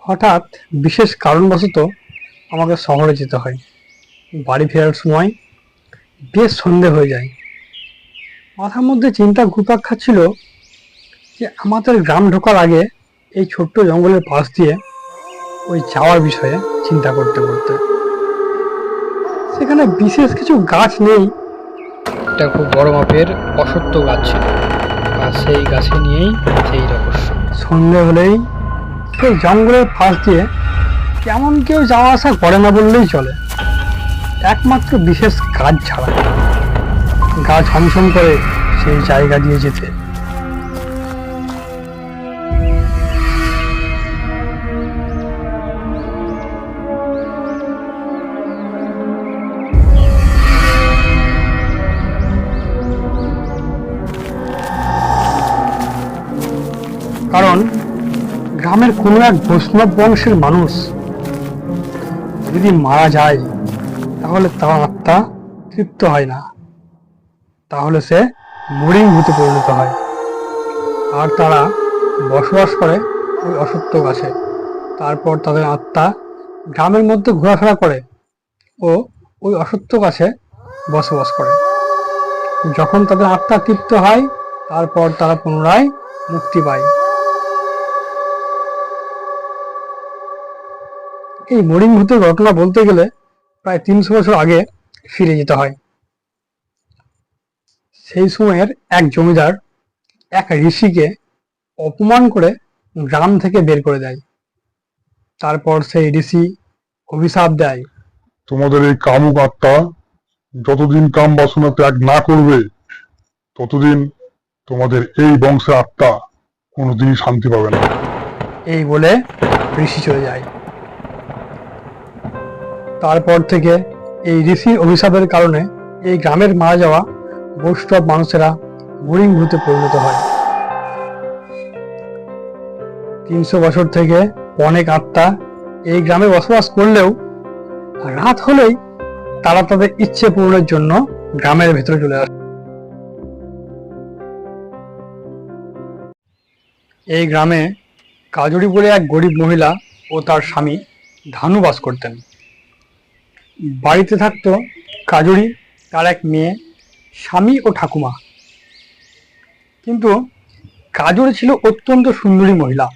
হঠাৎ বিশেষ কারণবশত আমাকে শহরে যেতে হয়। বাড়ি ফেরার সময় বেশ সন্ধে হয়ে যায়। মাথার মধ্যে চিন্তা ঘুরপাক খাচ্ছিল যে আমাদের গ্রাম ঢোকার আগে এই ছোট্ট জঙ্গলের পাশ দিয়ে ওই যাওয়ার বিষয়ে চিন্তা করতে করতে সেখানে বিশেষ কিছু গাছ নেই। একটা খুব বড় মাপের অশ্বত্থ গাছ ছিল, আর সেই গাছে নিয়েই সেই রহস্য। সন্ধে হলেই সেই জঙ্গলের পাশ দিয়ে কেমন কেউ যাওয়া আসা করে না বললেই চলে, একমাত্র বিশেষ গাছ ছাড়া। গা ছমছম করে সেই জায়গা দিয়ে যেতে। কারণ গ্রামের কোনো এক বৈষ্ণব বংশের মানুষ যদি মারা যায় তাহলে তার আত্মা তৃপ্ত হয় না, তাহলে সে মরিং ভূতে পরিণত হয়। আর তারা বসবাস করে ওই অশ্বত্থ গাছে। তারপর তাদের আত্মা গ্রামের মধ্যে ঘোরাফেরা করে ও ওই অশ্বত্থ গাছে বসবাস করে। যখন তাদের আত্মা তৃপ্ত হয় তারপর তারা পুনরায় মুক্তি পায়। এই মরিং ভূতের ঘটনা বলতে গেলে প্রায় 300 বছর আগে ফিরে যেতে হয়। সেই সময়ের এক জমিদার এক ঋষিকে অপমান করে গ্রাম থেকে বের করে দেয়। তারপর সেই ঋষি অভিশাপ দেয়, তোমাদের এই কামুক আত্মা যতদিন কাম বাসনা ত্যাগ না করবে ততদিন তোমাদের এই বংশের আত্মা কোনোদিনই শান্তি পাবে না। এই বলে ঋষি চলে যায়। তারপর থেকে এই ঋষির অভিশাপের কারণে এই গ্রামের মারা যাওয়া বৈষ্ণব মানুষেরা মরিং ভূতে পরিণত হয়। 300 বছর থেকে অনেক আত্মা এই গ্রামে বসবাস করলেও রাত হলেই তারা তাদের ইচ্ছে পূরণের জন্য গ্রামের ভেতরে চলে আসে। এই গ্রামে কাজুরি বলে এক গরিব মহিলা ও তার স্বামী ধানু বাস করতেন। বাড়িতে থাকতো কাজুরি, তার এক মেয়ে, স্বামী ও ঠাকুমা। কিন্তু কাজুরি ছিল অত্যন্ত সুন্দরী মহিলা।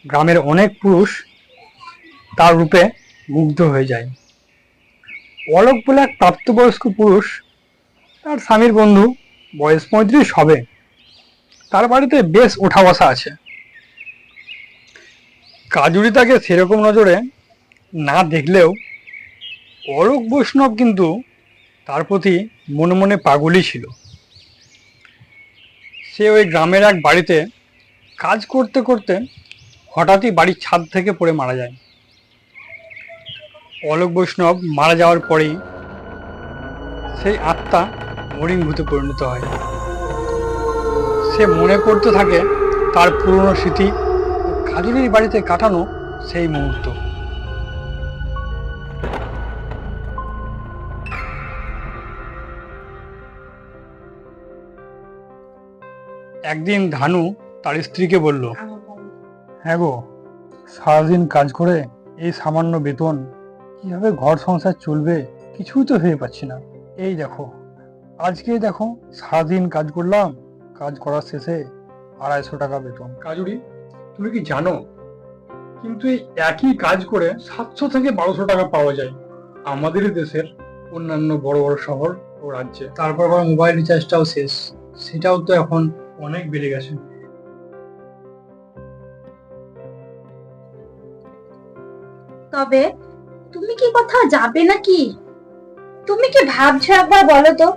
গ্রামের অনেক পুরুষ তার রূপে মুগ্ধ হয়ে যায়। অলোক বলে এক প্রাপ্তবয়স্ক পুরুষ, তার স্বামীর বন্ধু, বয়স 35 হবে। তার বাড়িতে বেশ ওঠা বসা আছে। কাজুরি তাকে সেরকম নজরে না দেখলেও অলোক বৈষ্ণব কিন্তু তার প্রতি মনে মনে পাগলই ছিল। সে ওই গ্রামের এক বাড়িতে কাজ করতে করতে হঠাৎই বাড়ির ছাদ থেকে পড়ে মারা যায়। অলোক বৈষ্ণব মারা যাওয়ার পরেই সেই আত্মা মরিং ভূতে পরিণত হয়। সে মনে করতে থাকে তার পুরনো স্মৃতি ও কাজুরির বাড়িতে কাটানো সেই মুহূর্ত। একদিন ধানু তার স্ত্রীকে বলল, হ্যাঁ গো, সারাদিন কাজ করে এই সামান্য বেতন কিভাবে ঘর সংসার চলবে কিছুই তো ভেবে পাচ্ছি না। এই দেখো, আজকেই দেখো সারাদিন কাজ করলাম, কাজ করার শেষে 250 টাকা বেতন। কাজুরি, তুমি কি জানো কিন্তু এই একই কাজ করে 700 থেকে 1200 টাকা পাওয়া যায় আমাদের দেশের অন্যান্য বড় বড় শহর ও রাজ্যে। তারপর আবার মোবাইল রিচার্জটাও শেষ, সেটাও তো এখন অনেক বেড়ে গেছে। তবে তুমি কি কোথাও যাবে নাকি? তুমি কি ভাবছো একবার বলো তো?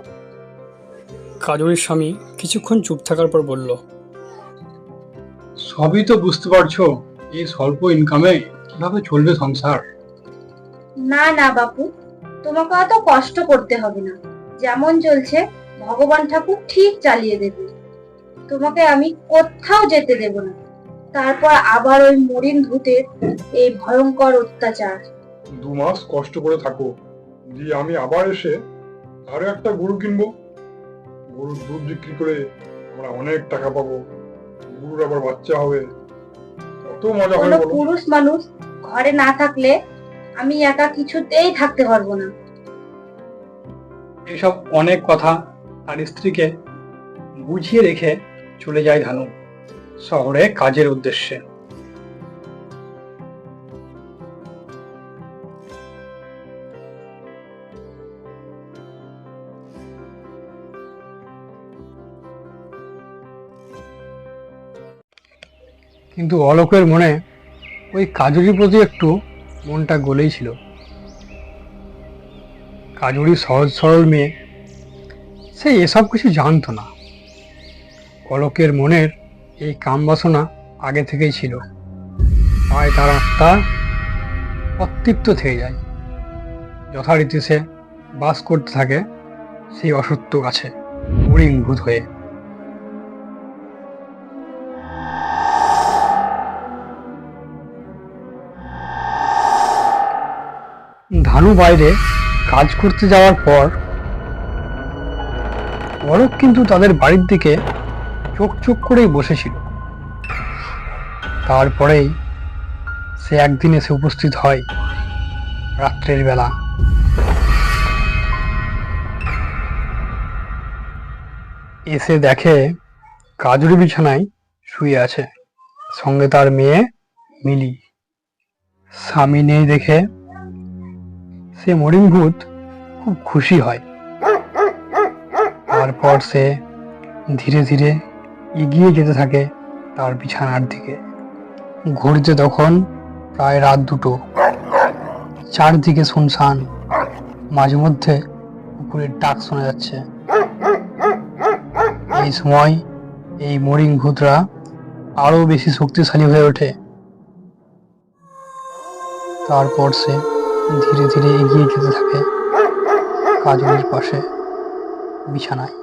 কাজুরির স্বামী কিছুক্ষণ চুপ থাকার পর বলল, সবই তো বুঝতে পারছো, এই স্বল্প ইনকামে কিভাবে চলবে সংসার। না না বাপু, তোমাকে অত কষ্ট করতে হবে না। যেমন চলছে ভগবান ঠাকুর ঠিক চালিয়ে দেবে। তোমাকে আমি কোথাও যেতে দেব না। তারপর আবার ওই মরিন ভূতের এই ভয়ঙ্কর অত্যাচার। 2 মাস কষ্ট করে থাকো, দিয়ে আমি আবার এসে আরো একটা গরু কিনবো। গরুর দুধ বিক্রি করে আমরা অনেক টাকা পাবো, গরুর আবার বাচ্চা হবে, কত মজা কোনো হয় বলো। পুরুষ মানুষ ঘরে না থাকলে আমি একা কিছুতেই থাকতে পারবো না। এইসব অনেক কথা তার স্ত্রীকে বুঝিয়ে রেখে চলে যায় ধানু শহরে কাজের উদ্দেশ্যে। কিন্তু অলোকের মনে ওই কাজুরির প্রতি একটু মনটা গলেই ছিল। কাজুরি সহজ সরল মেয়ে, সে এসব কিছু জানতো না। অলোকের মনের এই কাম বাসনা আগে থেকেই ছিল, তাই তার আত্মা অতৃপ্ত থেকে যায়। যথারীতি সে বাস করতে থাকে সেই অসত্য গাছে মরিংভূত হয়ে। ধানু বাইরে কাজ করতে যাওয়ার পর অলোক কিন্তু তাদের বাড়ির দিকে চোখ চোখ করেই বসেছিল। তারপরেই সে একদিন এসে উপস্থিত হয় রাত্রের বেলা। এসে দেখে কাজুরি বিছানায় শুয়ে আছে, সঙ্গে তার মেয়ে মিলি। স্বামী নেই দেখে সে মরিংভূত খুব খুশি হয়। তারপর সে ধীরে ধীরে এগিয়ে যেতে থাকে তার বিছানার দিকে। ঘড়িতে তখন প্রায় রাত 2টো, চারদিকে শুনশান। মাঝে মধ্যে কুকুরের ডাক শোনা যাচ্ছে। এই সময় এই মরিংভূতরা আরো বেশি শক্তিশালী হয়ে ওঠে। তারপর সে ধীরে ধীরে এগিয়ে যেতে থাকে কাজলের পাশে বিছানায়।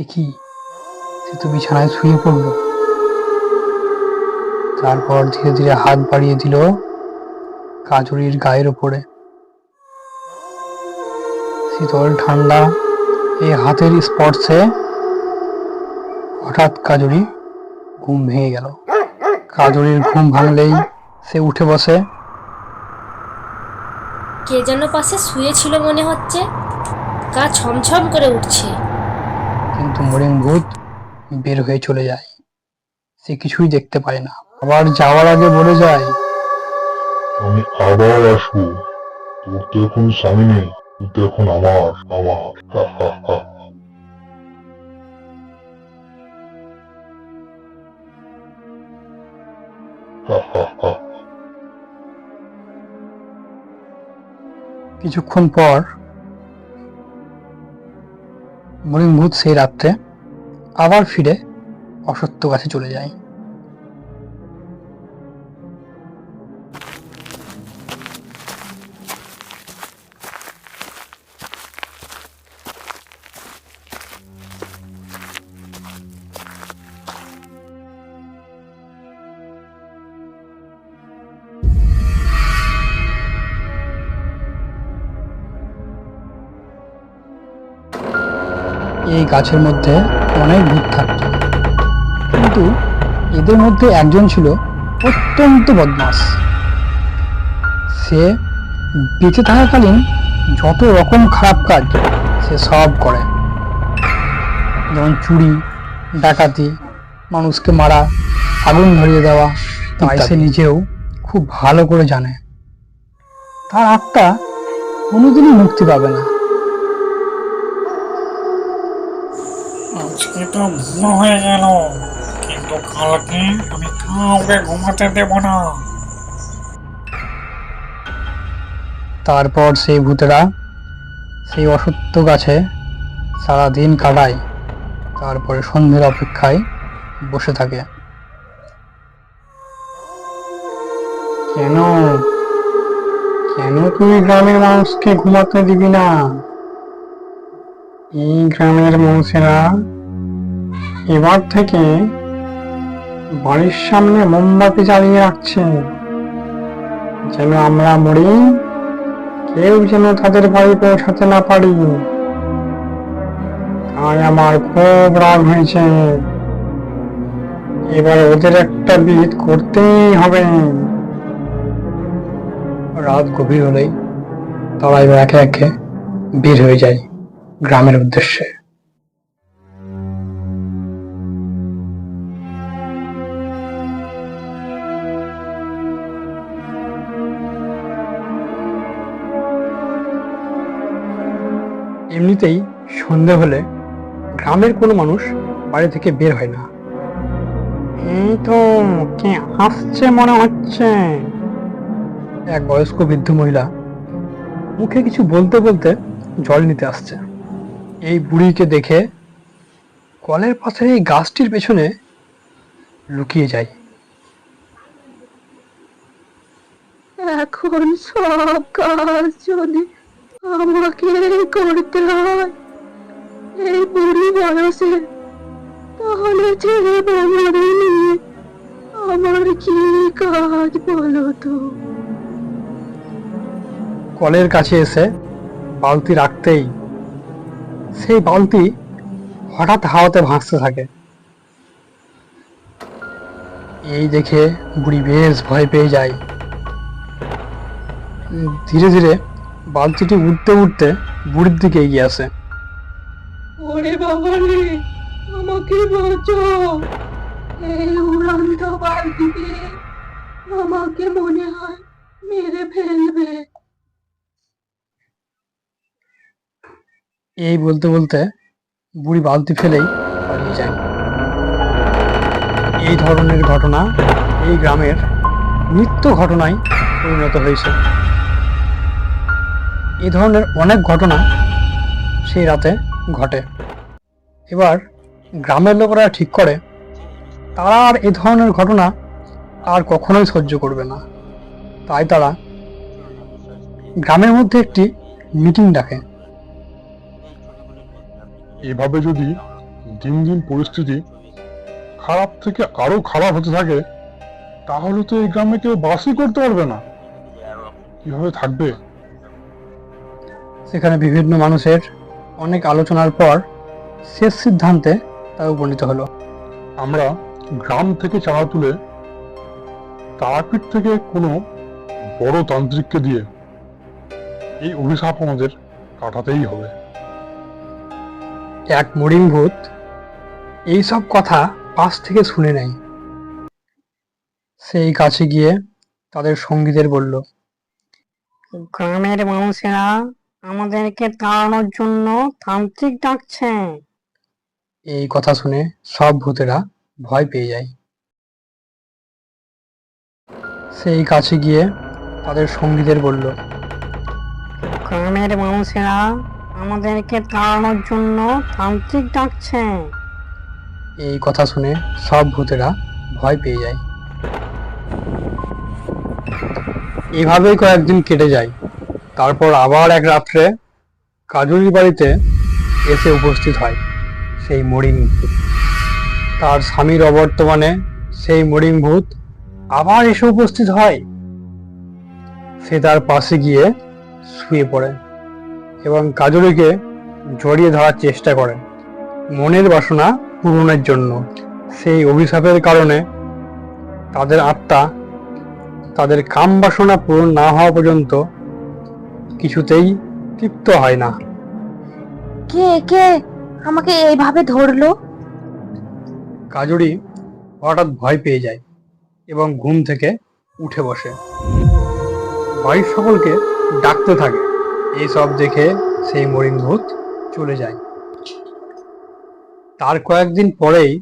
একই, সে তো বিছানায় শুয়ে পড়ল। তারপর ধীরে ধীরে হাত বাড়িয়ে দিল কাজরির গায়ের ওপরে। শীতল ঠান্ডা এই হাতের স্পর্শে হঠাৎ কাজরি ঘুম ভেঙে গেল। কাজরির ঘুম ভাঙলেই সে উঠে বসে। কে যেন পাশে শুয়েছিল মনে হচ্ছে, গা ছমছম করে উঠছে। কিন্তু মরিংভূত বের হয়ে চলে যায়। সে কিছুই দেখতে পায় না। আবার যাওয়ার আগে বলে যায়, আমি আবার আসবো। তোর তো এখন স্বামী নেই, তুই তো এখন আমার আমার হা হা হা। হা হা হা। কিছুক্ষণ পর মরিংভূত সেই রাত্রে আবার ফিরে অসত্য গাছে চলে যায়। এই গাছের মধ্যে অনেক ভূত থাকত, কিন্তু এদের মধ্যে একজন ছিল অত্যন্ত বদমাস। সে বেঁচে থাকাকালীন যত রকম খারাপ কাজ সে সব করে, যেমন চুরি, ডাকাতি, মানুষকে মারা, আগুন ধরিয়ে দেওয়া। তাই সে নিজেও খুব ভালো করে জানে তার আত্মা কোনোদিনই মুক্তি পাবে না। আজকে তো ভুল হয়ে গেল, কিন্তু কালকে আমি কাউকে ঘুমাতে দেব না। তারপর সেই ভূতেরা সেই অসত্য গাছে সারাদিন কাটায়, তারপরে সন্ধ্যের অপেক্ষায় বসে থাকে। কেন কেন তুই গ্রামের মানুষকে ঘুমাতে দিবি না? এই গ্রামের মানুষেরা এবার থেকে বাড়ির সামনে মোমবাতি জ্বালিয়ে রাখছে, যেন আমরা মরি কেউ যেন তাদের বাড়ি পৌঁছাতে না পারি। তাই আমার খুব রাগ হয়েছে। এবার ওদের একটা বিহিত করতেই হবে। রাত গভীর হলেই তারা এবার একে একে বের হয়ে যায় গ্রামের উদ্দেশ্যে। এমনিতেই সন্ধে হলে গ্রামের কোনো মানুষ বাড়ি থেকে বের হয় না। এই তো কে আসছে মনে হচ্ছে। এক বয়স্ক বৃদ্ধ মহিলা মুখে কিছু বলতে বলতে জল নিতে আসছে। এই বুড়িকে দেখে কলের পাশের এই গাছটির পেছনে লুকিয়ে যায়। এখন সব কাজ যদি আমাকে করতে হয় এই বুড়ি বয়সে, তাহলে ছেলে বৌমারে নিয়ে আমার কি কাজ বলো তো? কলের কাছে এসে বালতি রাখতেই সেই বালতি হঠাৎ হাওয়াতে ভাসতে থাকে। এই দেখে বুড়ি বেশ ভয় পেয়ে যায়। ধীরে ধীরে বালতিটি উঠতে উঠতে বুড়ির দিকে এগিয়ে আসে। ওরে বাবা রে, আমাকে বাঁচাও, এই উড়ন্ত বালতিতে আমাকে মনে হয় মেরে ফেলবে। এই বলতে বলতে বুড়ি বালতি ফেলেই পালিয়ে যায়। এই ধরনের ঘটনা এই গ্রামের নিত্য ঘটনায় পরিণত হয়েছে। এই ধরনের অনেক ঘটনা সেই রাতে ঘটে। এবার গ্রামের লোকেরা ঠিক করে তারা আর এই ধরনের ঘটনা আর কখনোই সহ্য করবে না। তাই তারা গ্রামের মধ্যে একটি মিটিং ডাকে। এভাবে যদি দিন দিন পরিস্থিতি খারাপ থেকে আরো খারাপ হতে থাকে, তাহলে তো এই গ্রামে কেউ বাসই করতে পারবে না। কিভাবে থাকবে? সেখানে বিভিন্ন মানুষের অনেক আলোচনার পর শেষ সিদ্ধান্তে তা উপনীত হলো। আমরা গ্রাম থেকে চাঁদা তুলে তারাপীঠ থেকে কোনো বড় তান্ত্রিককে দিয়ে এই অভিশাপ আমাদের কাটাতেই হবে। এক মরিং ভূত এইসব কথা পাশ থেকে শুনে নেয়। সেই কাছে গিয়ে তাদের সঙ্গীদের বলল, গ্রামের মানুষেরা আমাদেরকে তাড়ানোর জন্য তান্ত্রিক ডাকছে। এই কথা শুনে সব ভূতেরা ভয় পেয়ে যায়। সেই কাছে গিয়ে তাদের সঙ্গীদের বলল, গ্রামের মানুষেরা আমাদেরকে তাড়ানোর জন্য তান্ত্রিক ডাকছে। এই কথা শুনে সব ভূতেরা ভয় পেয়ে যায়। এভাবেই কয়েকদিন কেটে যায়। তারপর আবার এক রাত্রে কাজুরির বাড়িতে এসে উপস্থিত হয় সেই মরিং ভূত। তার স্বামীর অবর্তমানে সেই মরিং ভূত আবার এসে উপস্থিত হয়। সে তার পাশে গিয়ে শুয়ে পড়ে এবং কাজুরিকে জড়িয়ে ধরার চেষ্টা করে মনের বাসনা পূরণের জন্য। সেই অভিশাপের কারণে তাদের আত্মা তাদের কাম বাসনা পূরণ না হওয়া পর্যন্ত কিছুতেই তৃপ্ত হয় না। কে কে আমাকে এইভাবে ধরলো? কাজুরি হঠাৎ ভয় পেয়ে যায় এবং ঘুম থেকে উঠে বসে বাড়ির সকলকে ডাকতে থাকে। এই সব দেখে সেই মরিং ভূত চলে যায়। তার কয়েকদিন পরেই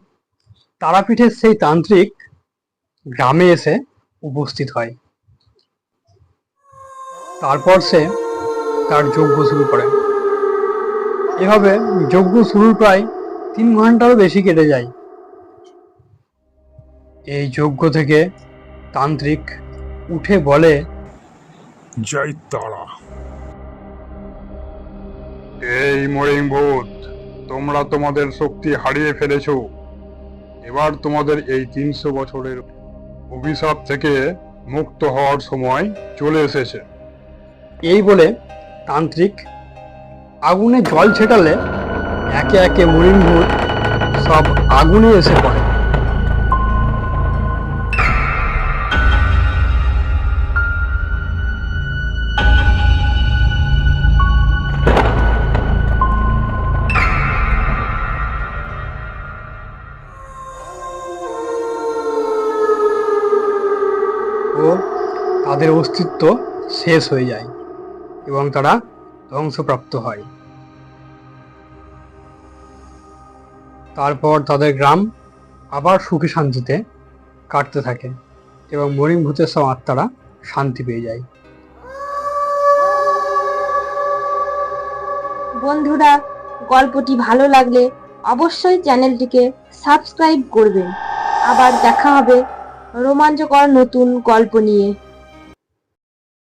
তারাপীঠের সেই তান্ত্রিক গ্রামে এসে উপস্থিত হয়। তারপর সে তার যজ্ঞ শুরু করে। এভাবে যজ্ঞ শুরুর প্রায় 3 ঘন্টারও বেশি কেটে যায়। এই যজ্ঞ থেকে তান্ত্রিক উঠে বলে, জয় তারা। এই মরিং ভূত, তোমরা তোমাদের শক্তি হারিয়ে ফেলেছো। এবার তোমাদের এই 300 বছরের অভিশাপ থেকে মুক্ত হওয়ার সময় চলে এসেছে। এই বলে তান্ত্রিক আগুনে জল ছেটালে একে একে মরিং ভূত সব আগুনে এসে পড়ে। তাদের অস্তিত্ব শেষ হয়ে যায় এবং তারা ধ্বংসপ্রাপ্ত হয়। তারপর তাদের গ্রাম আবার সুখে শান্তিতে কাটতে থাকে এবং মরিং ভূতের সব আত্মারা শান্তি পেয়ে যায়। বন্ধুরা, গল্পটি ভালো লাগলে অবশ্যই চ্যানেলটিকে সাবস্ক্রাইব করবেন। আবার দেখা হবে রোমাঞ্চকর নতুন গল্প নিয়ে।